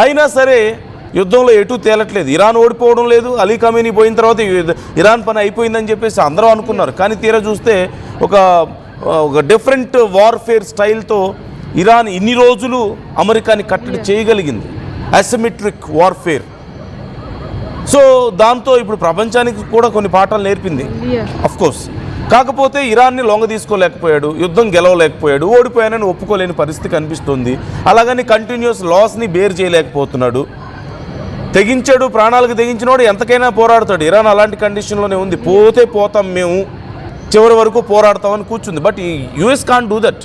అయినా సరే యుద్ధంలో ఎటు తేలట్లేదు. ఇరాన్ ఓడిపోవడం లేదు, అలీ ఖమేనీ పోయిన తర్వాత ఇరాన్ పని అయిపోయిందని చెప్పేసి అందరూ అనుకున్నారు. కానీ తీరా చూస్తే ఒక డిఫరెంట్ వార్ఫేర్ స్టైల్తో ఇరాన్ ఇన్ని రోజులు అమెరికాని కట్టడి చేయగలిగింది, అసిమెట్రిక్ వార్ఫేర్. సో దాంతో ఇప్పుడు ప్రపంచానికి కూడా కొన్ని పాఠాలు నేర్పింది అఫ్కోర్స్. కాకపోతే ఇరాన్ని లొంగ తీసుకోలేకపోయాడు, యుద్ధం గెలవలేకపోయాడు, ఓడిపోయానని ఒప్పుకోలేని పరిస్థితి కనిపిస్తుంది. అలాగని కంటిన్యూస్ లాస్ని బేర్ చేయలేకపోతున్నాడు. తెగించాడు, ప్రాణాలకు తెగించినోడు ఎంతకైనా పోరాడతాడు. ఇరాన్ అలాంటి కండిషన్లోనే ఉంది. పోతే పోతాం మేము, చివరి వరకు పోరాడతామని కూర్చుంది. బట్ ఈ యూఎస్ కాంట్ డూ దట్.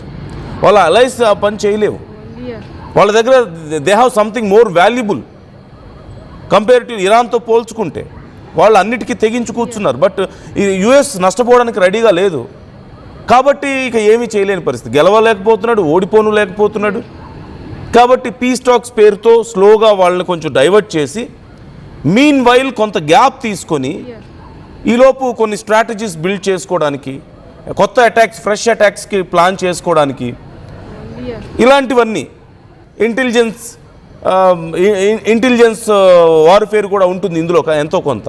వాళ్ళ అలైస్ ఆ పని చేయలేవు. వాళ్ళ దగ్గర they have something more valuable compare to ఇరాన్తో పోల్చుకుంటే. వాళ్ళు అన్నిటికీ తెగించి కూర్చున్నారు. బట్ ఈ యుఎస్ నష్టపోవడానికి రెడీగా లేదు. కాబట్టి ఇక ఏమీ చేయలేని పరిస్థితి. గెలవలేకపోతున్నాడు, ఓడిపోను లేకపోతున్నాడు. కాబట్టి పీస్ టాక్స్ పేరుతో స్లోగా వాళ్ళని కొంచెం డైవర్ట్ చేసి, మీన్ వైల్ కొంత గ్యాప్ తీసుకొని ఈలోపు కొన్ని స్ట్రాటజీస్ బిల్డ్ చేసుకోవడానికి, కొత్త అటాక్స్, ఫ్రెష్ అటాక్స్కి ప్లాన్ చేసుకోవడానికి, ఇలాంటివన్నీ ఇంటెలిజెన్స్ వార్ఫేర్ కూడా ఉంటుంది ఇందులో ఎంతో కొంత.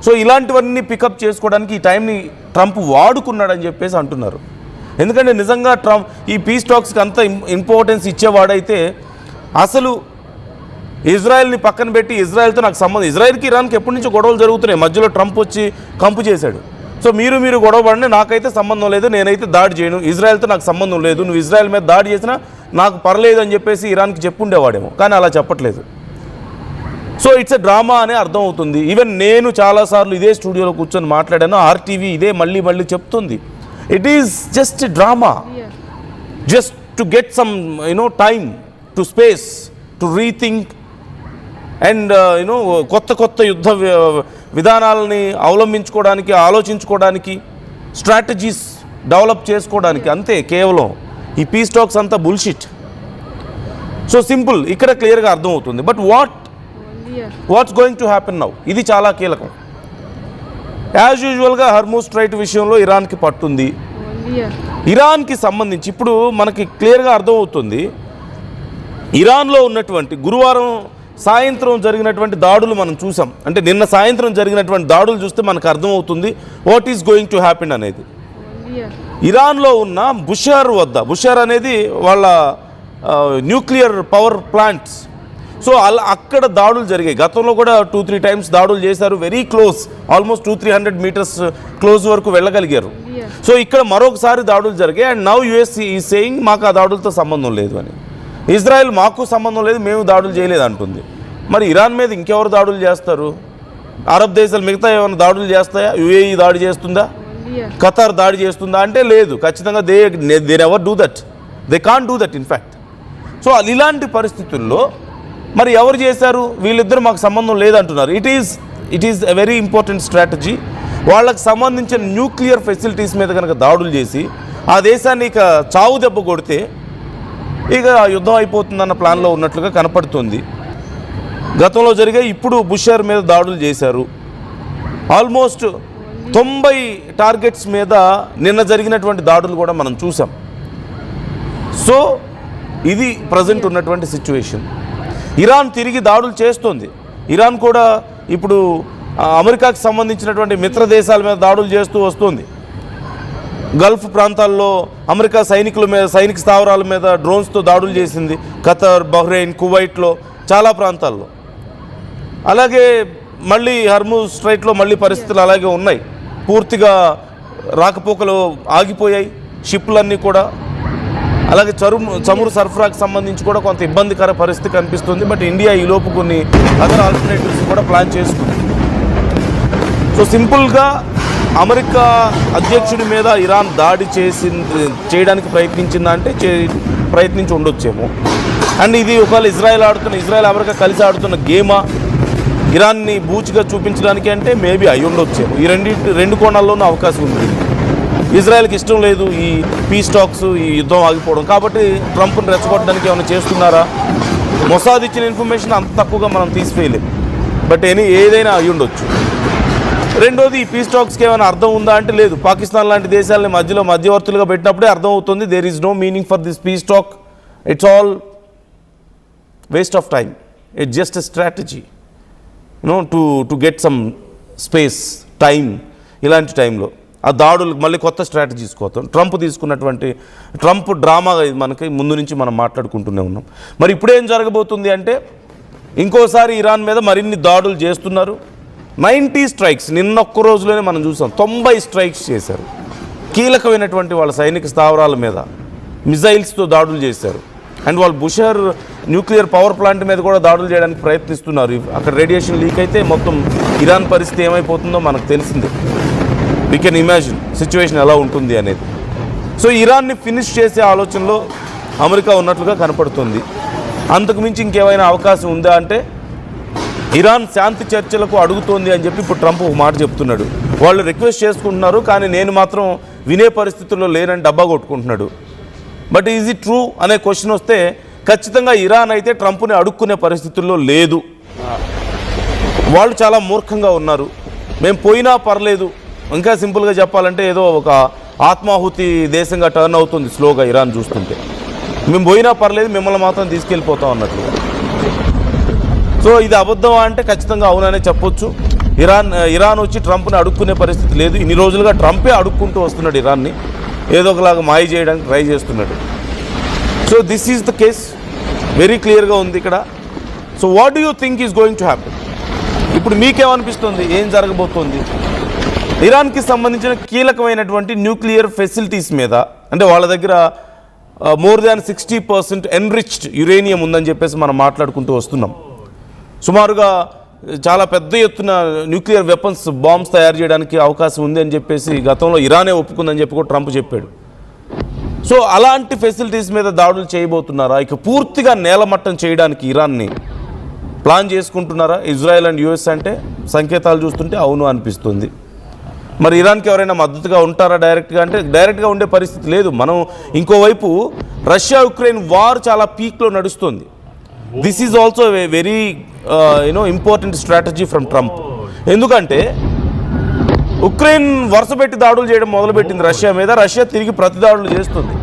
సో ఇలాంటివన్నీ పికప్ చేసుకోవడానికి ఈ టైంని ట్రంప్ వాడుకున్నాడని చెప్పేసి అంటున్నారు. ఎందుకంటే నిజంగా ట్రంప్ ఈ పీస్ టాక్స్కి అంత ఇంపార్టెన్స్ ఇచ్చేవాడైతే అసలు ఇజ్రాయెల్ని పక్కన పెట్టి, ఇజ్రాయెల్తో నాకు సంబంధం, ఇజ్రాయెల్కి ఇరాన్కి ఎప్పటి నుంచో గొడవలు జరుగుతున్నాయి. మధ్యలో ట్రంప్ వచ్చి కంపు చేశాడు. సో మీరు గొడవ పడినా నాకైతే సంబంధం లేదు, నేనైతే దాడి చేయను, ఇజ్రాయెల్తో నాకు సంబంధం లేదు, నువ్వు ఇజ్రాయెల్ మీద దాడి చేసినా నాకు పర్లేదు అని చెప్పేసి ఇరాన్కి చెప్పుండేవాడేమో. కానీ అలా చెప్పట్లేదు. సో ఇట్స్ ఎ డ్రామా అనే అర్థం అవుతుంది. ఈవెన్ నేను చాలాసార్లు ఇదే స్టూడియోలో కూర్చొని మాట్లాడాను. ఆర్టీవీ ఇదే మళ్ళీ చెప్తుంది. It is just drama, just to get some time to space to rethink and కొత్త యుద్ధ విధానాలని అవలంబించుకోవడానికి, ఆలోచించుకోవడానికి, స్ట్రాటజీస్ డెవలప్ చేసుకోవడానికి, అంతే. కేవలం ఈ పీస్ టాక్స్ అంతా బుల్షిట్. సో సింపుల్, ఇక్కడ క్లియర్గా అర్థమవుతుంది. But what's going to happen now, ఇది చాలా కీలకం. యాజ్ యూజువల్గా హర్మూజ్ స్ట్రైట్ విషయంలో ఇరాన్కి పట్టుంది. ఇరాన్కి సంబంధించి ఇప్పుడు మనకి క్లియర్గా అర్థమవుతుంది. ఇరాన్లో ఉన్నటువంటి గురువారం సాయంత్రం జరిగినటువంటి దాడులు మనం చూసాం. అంటే నిన్న సాయంత్రం జరిగినటువంటి దాడులు చూస్తే మనకు అర్థమవుతుంది what is going to happen అనేది. ఇరాన్లో ఉన్న బుషార్ అనేది వాళ్ళ న్యూక్లియర్ పవర్ ప్లాంట్స్. సో అక్కడ దాడులు జరిగాయి. గతంలో కూడా 2-3 టైమ్స్ దాడులు చేశారు. Very close, almost 200-300 meters close వరకు వెళ్ళగలిగారు. సో ఇక్కడ మరొకసారి దాడులు జరిగాయి. అండ్ నౌ యుఎస్ ఈ సేయింగ్ మాకు ఆ దాడులతో సంబంధం లేదు అని. ఇజ్రాయెల్ మాకు సంబంధం లేదు, మేము దాడులు చేయలేదు అంటుంది. మరి ఇరాన్ మీద ఇంకెవరు దాడులు చేస్తారు? అరబ్ దేశాలు మిగతా ఏమైనా దాడులు చేస్తాయా? యుఏఈ దాడి చేస్తుందా? ఖతార్ దాడి చేస్తుందా అంటే లేదు. ఖచ్చితంగా they never do that, they can't do that in fact. So ఇలాంటి పరిస్థితుల్లో మరి ఎవరు చేశారు? వీళ్ళిద్దరు మాకు సంబంధం లేదంటున్నారు. It is a very important strategy. వాళ్ళకి సంబంధించిన న్యూక్లియర్ ఫెసిలిటీస్ మీద కనుక దాడులు చేసి ఆ దేశాన్ని ఇక చావు దెబ్బ కొడితే ఇక యుద్ధం అయిపోతుందన్న ప్లాన్లో ఉన్నట్లుగా కనపడుతుంది. గతంలో జరిగే ఇప్పుడు బుషర్ మీద దాడులు చేశారు. ఆల్మోస్ట్ 90 టార్గెట్స్ మీద నిన్న జరిగినటువంటి దాడులు కూడా మనం చూసాం. సో ఇది ప్రజెంట్ ఉన్నటువంటి సిచ్యువేషన్. ఇరాన్ తిరిగి దాడులు చేస్తుంది. ఇరాన్ కూడా ఇప్పుడు అమెరికాకు సంబంధించినటువంటి మిత్ర దేశాల మీద దాడులు చేస్తూ వస్తుంది. గల్ఫ్ ప్రాంతాల్లో అమెరికా సైనిక స్థావరాల మీద డ్రోన్స్తో దాడులు చేసింది. ఖతర్, బహ్రెయిన్, కువైట్లో చాలా ప్రాంతాల్లో. అలాగే మళ్ళీ హర్మూజ్ స్ట్రైట్లో మళ్ళీ పరిస్థితులు అలాగే ఉన్నాయి. పూర్తిగా రాకపోకలు ఆగిపోయాయి షిప్లన్నీ కూడా. అలాగే చమురు సరఫరాకు సంబంధించి కూడా కొంత ఇబ్బందికర పరిస్థితి కనిపిస్తుంది. బట్ ఇండియా ఈలోపు కొన్ని అదర్ ఆల్టర్నేటివ్స్ కూడా ప్లాన్ చేసుకుంది. సో సింపుల్గా అమెరికా అధ్యక్షుడి మీద ఇరాన్ దాడి చేయడానికి ప్రయత్నించిందా అంటే ప్రయత్నించి ఉండొచ్చేమో. అండ్ ఇది ఒకవేళ ఇజ్రాయెల్ అమెరికా కలిసి ఆడుతున్న గేమా, ఇరాన్ని బూచిగా చూపించడానికి అంటే మేబీ అయి ఉండొచ్చేమో. ఈ రెండు కోణాల్లోనూ అవకాశం ఉంది. ఇజ్రాయెల్కి ఇష్టం లేదు ఈ పీస్ టాక్స్, ఈ యుద్ధం ఆగిపోవడం. కాబట్టి ట్రంప్ని రెచ్చగొట్టడానికి ఏమైనా చేస్తున్నారా? మొసాద్ ఇచ్చిన ఇన్ఫర్మేషన్ అంత తక్కువగా మనం తీసివేయలేము. బట్ ఏదైనా అయి ఉండొచ్చు. రెండోది, ఈ పీస్ టాక్స్కి ఏమైనా అర్థం ఉందా అంటే లేదు. పాకిస్తాన్ లాంటి దేశాలని మధ్యవర్తులుగా పెట్టినప్పుడే అర్థం అవుతుంది there is no meaning for this peace talk. It's all waste of time. It's just a strategy to get some space time. ఇలాంటి టైంలో ఆ దాడులు మళ్ళీ కొత్త స్ట్రాటజీస్ కోసం ట్రంప్ డ్రామా మనకి ముందు నుంచి మనం మాట్లాడుకుంటూనే ఉన్నాం. మరి ఇప్పుడేం జరగబోతుంది అంటే ఇంకోసారి ఇరాన్ మీద మరిన్ని దాడులు చేస్తున్నారు. 90 స్ట్రైక్స్ నిన్న ఒక్క రోజులోనే మనం చూసాం. 90 స్ట్రైక్స్ చేశారు. కీలకమైనటువంటి వాళ్ళ సైనిక స్థావరాల మీద మిజైల్స్తో దాడులు చేశారు. అండ్ వాళ్ళు బుషర్ న్యూక్లియర్ పవర్ ప్లాంట్ మీద కూడా దాడులు చేయడానికి ప్రయత్నిస్తున్నారు. అక్కడ రేడియేషన్ లీక్ అయితే మొత్తం ఇరాన్ పరిస్థితి ఏమైపోతుందో మనకు తెలిసిందే. వీ కెన్ ఇమాజిన్ సిచ్యువేషన్ ఎలా ఉంటుంది అనేది. సో ఇరాన్ని ఫినిష్ చేసే ఆలోచనలో అమెరికా ఉన్నట్లుగా కనపడుతుంది. అంతకుమించి ఇంకేమైనా అవకాశం ఉందా అంటే ఇరాన్ శాంతి చర్చలకు అడుగుతోంది అని చెప్పి ఇప్పుడు ట్రంప్ ఒక మాట చెప్తున్నాడు. వాళ్ళు రిక్వెస్ట్ చేసుకుంటున్నారు, కానీ నేను మాత్రం వినే పరిస్థితుల్లో లేనని డబ్బా కొట్టుకుంటున్నాడు. బట్ ఈజ్ ఇట్ ట్రూ అనే క్వశ్చన్ వస్తే ఖచ్చితంగా ఇరాన్ అయితే ట్రంప్ని అడుక్కునే పరిస్థితుల్లో లేదు. వాళ్ళు చాలా మూర్ఖంగా ఉన్నారు. మేము పోయినా పర్లేదు, ఇంకా సింపుల్గా చెప్పాలంటే ఏదో ఒక ఆత్మాహుతి దేశంగా టర్న్ అవుతుంది స్లోగా ఇరాన్ చూస్తుంటే. మేము పోయినా పర్లేదు, మిమ్మల్ని మాత్రం తీసుకెళ్ళిపోతాం అన్నట్లు. సో ఇది అబద్ధమా అంటే ఖచ్చితంగా అవుననే చెప్పొచ్చు. ఇరాన్ వచ్చి ట్రంప్ని అడుక్కునే పరిస్థితి లేదు. ఇన్ని రోజులుగా ట్రంపే అడుక్కుంటూ వస్తున్నాడు ఇరాన్ని, ఏదో ఒకలాగా మాయ చేయడానికి ట్రై చేస్తున్నాడు. So this is the case, very క్లియర్గా ఉంది ఇక్కడ. So what do you think is going to happen? ఇప్పుడు మీకేమనిపిస్తుంది, ఏం జరగబోతోంది? ఇరాన్కి సంబంధించిన కీలకమైనటువంటి న్యూక్లియర్ ఫెసిలిటీస్ మీద, అంటే వాళ్ళ దగ్గర మోర్ దాన్ 60% ఎన్రిచ్డ్ యురేనియం ఉందని చెప్పేసి మనం మాట్లాడుకుంటూ వస్తున్నాం. సుమారుగా చాలా పెద్ద ఎత్తున న్యూక్లియర్ వెపన్స్ బాంబ్స్ తయారు చేయడానికి అవకాశం ఉంది అని చెప్పేసి గతంలో ఇరానే ఒప్పుకుందని చెప్పి కూడా ట్రంప్ చెప్పాడు. సో అలాంటి ఫెసిలిటీస్ మీద దాడులు చేయబోతున్నారా? ఇక పూర్తిగా నేలమట్టం చేయడానికి ఇరాన్ని ప్లాన్ చేసుకుంటున్నారా ఇజ్రాయెల్ అండ్ యుఎస్? అంటే సంకేతాలు చూస్తుంటే అవును అనిపిస్తుంది. మరి ఇరాన్కి ఎవరైనా మద్దతుగా ఉంటారా డైరెక్ట్గా? అంటే డైరెక్ట్గా ఉండే పరిస్థితి లేదు. మనం ఇంకోవైపు రష్యా ఉక్రెయిన్ వార్ చాలా పీక్లో నడుస్తుంది. This is also a very important strategy from Trump. ఎందుకంటే ఉక్రెయిన్ వరుసపెట్టి దాడులు చేయడం మొదలుపెట్టింది రష్యా మీద. రష్యా తిరిగి ప్రతి దాడులు చేస్తుంది.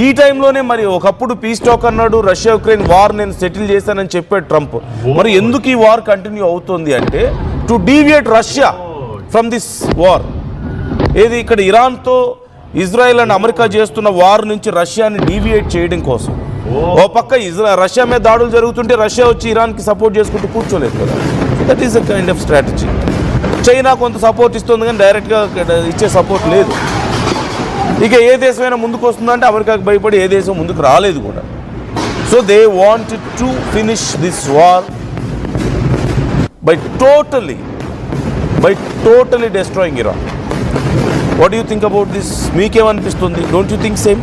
ఈ టైంలోనే మరి ఒకప్పుడు పీస్ టాక్ అన్నాడు, రష్యా ఉక్రెయిన్ వార్ నేను సెటిల్ చేశానని చెప్పాడు ట్రంప్. మరి ఎందుకు ఈ వార్ కంటిన్యూ అవుతుంది అంటే to deviate Russia from this war. ఏది ఇక్కడ ఇరాన్తో ఇజ్రాయెల్ అండ్ అమెరికా చేస్తున్న వార్ నుంచి రష్యాని డీవియేట్ చేయడం కోసం. ఓ పక్క రష్యా మీద దాడులు జరుగుతుంటే రష్యా వచ్చి ఇరాన్కి సపోర్ట్ చేసుకుంటూ కూర్చోలేదు కదా. That is a kind of strategy. China కొంత సపోర్ట్ ఇస్తుంది కానీ డైరెక్ట్గా ఇచ్చే సపోర్ట్ లేదు. ఇక ఏ దేశమైనా ముందుకు వస్తుందంటే అమెరికాకి భయపడి ఏ దేశం ముందుకు రాలేదు కూడా. So they wanted to finish this war by totally destroying Iran. What do you think about this? మీకేమనిపిస్తుంది? Don't you think same?